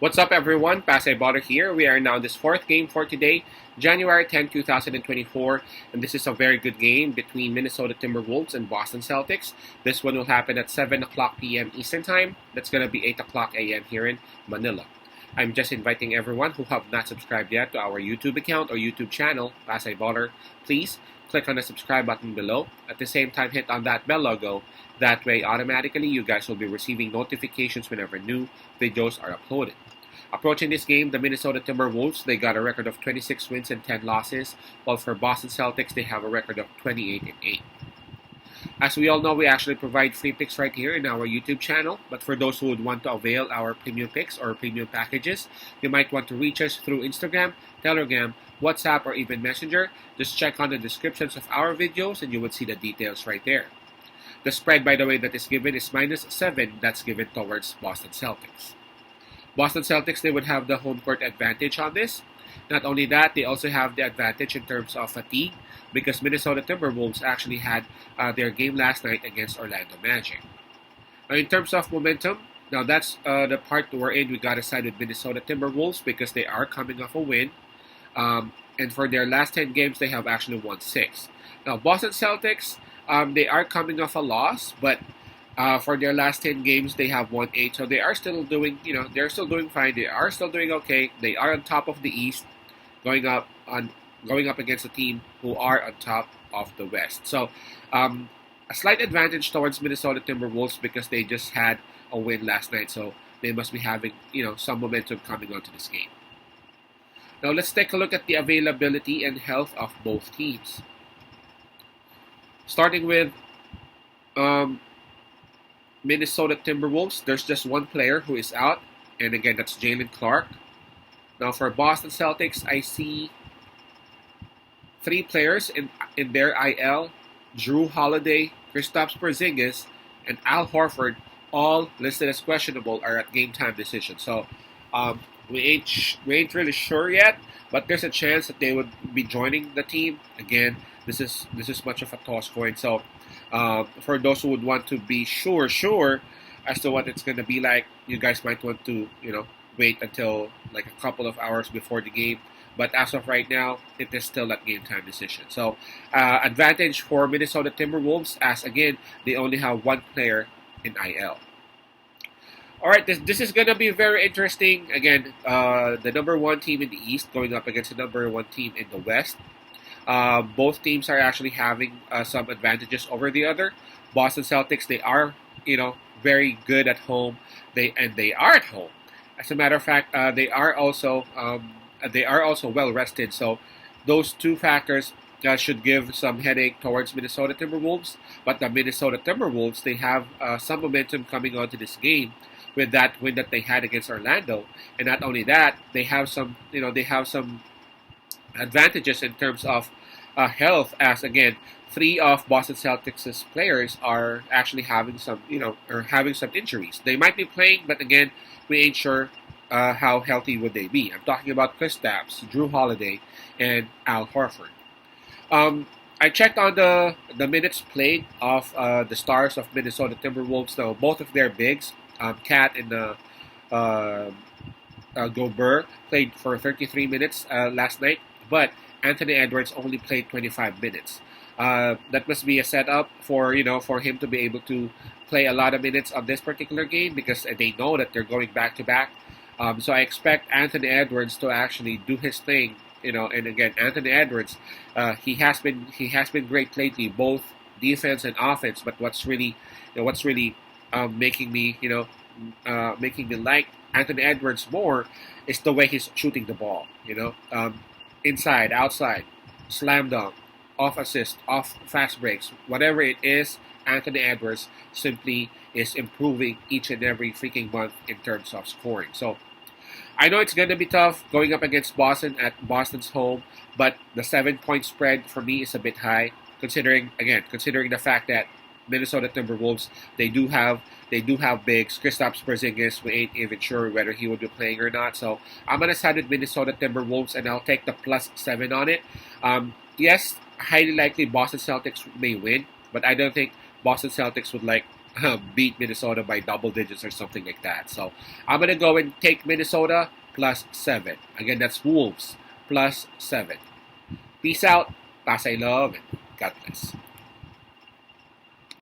What's up, everyone? Pasay Butter here. We are now in this fourth game for today, January 10, 2024, and this is a very good game between Minnesota Timberwolves and Boston Celtics. This one will happen at 7 o'clock p.m. Eastern Time. That's going to be 8 o'clock a.m. here in Manila. I'm just inviting everyone who have not subscribed yet to our YouTube account or YouTube channel, Pasay Butter. Please click on the subscribe button below. At the same time, hit on that bell logo. That way, automatically, you guys will be receiving notifications whenever new videos are uploaded. Approaching this game, the Minnesota Timberwolves, they got a record of 26 wins and 10 losses, while for Boston Celtics, they have a record of 28 and 8. As we all know, we actually provide free picks right here in our YouTube channel, but for those who would want to avail our premium picks or premium packages, you might want to reach us through Instagram, Telegram, WhatsApp, or even Messenger. Just check on the descriptions of our videos and you would see the details right there. The spread, by the way, that is given is -7. That's given towards Boston Celtics. Boston Celtics, they would have the home court advantage on this. Not only that, they also have the advantage in terms of fatigue because Minnesota Timberwolves actually had their game last night against Orlando Magic. Now, in terms of momentum, now that's the part we're in. We got to side with Minnesota Timberwolves because they are coming off a win. And for their last 10 games, they have actually won 6. Now, Boston Celtics, they are coming off a loss, but for their last 10 games, they have won 8. So they are still doing, they're still doing fine. They are still doing okay. They are on top of the East, going up against a team who are on top of the West. So a slight advantage towards Minnesota Timberwolves because they just had a win last night. So they must be having, some momentum coming onto this game. Now let's take a look at the availability and health of both teams. Starting with Minnesota Timberwolves, there's just one player who is out, and again, that's Jalen Clark. Now, for Boston Celtics, I see 3 players in their IL: Drew Holiday, Kristaps Porzingis, and Al Horford, all listed as questionable, are at game time decision. So, we ain't really sure yet, but there's a chance that they would be joining the team. Again, this is much of a toss coin. So, for those who would want to be sure as to what it's going to be like, you guys might want to, wait until like a couple of hours before the game. But as of right now, it is still at game time decision. So, advantage for Minnesota Timberwolves as, again, they only have one player in IL. All right, this is going to be very interesting. Again, the number 1 team in the East going up against the number 1 team in the West. Both teams are actually having some advantages over the other. Boston Celtics, they are, very good at home. They are at home. As a matter of fact, they are also well rested. So those two factors should give some headache towards Minnesota Timberwolves. But the Minnesota Timberwolves, they have some momentum coming onto this game with that win that they had against Orlando. And not only that, they have some advantages in terms of health, as again 3 of Boston Celtics' players are actually having some injuries. They might be playing, but again, we ain't sure how healthy would they be. I'm talking about Kristaps, Drew Holiday, and Al Horford. I checked on the minutes played of the stars of Minnesota Timberwolves. Now, both of their bigs, Cat and Gobert, played for 33 minutes last night, but Anthony Edwards only played 25 minutes. That must be a setup for him to be able to play a lot of minutes on this particular game because they know that they're going back to back. So I expect Anthony Edwards to actually do his thing. And again, Anthony Edwards, he has been great lately, both defense and offense. But what's really making me like Anthony Edwards more is the way he's shooting the ball. Inside, outside, slam dunk, off assist, off fast breaks, whatever it is, Anthony Edwards simply is improving each and every freaking month in terms of scoring. So I know it's going to be tough going up against Boston at Boston's home, but the 7-point spread for me is a bit high, considering the fact that Minnesota Timberwolves, they do have bigs. Kristaps Porzingis, we ain't even sure whether he will be playing or not. So I'm gonna side with Minnesota Timberwolves, and I'll take the +7 on it. Yes, highly likely Boston Celtics may win, but I don't think Boston Celtics would beat Minnesota by double digits or something like that. So I'm going to go and take Minnesota +7. Again, that's Wolves +7. Peace out. Pasay love and God bless.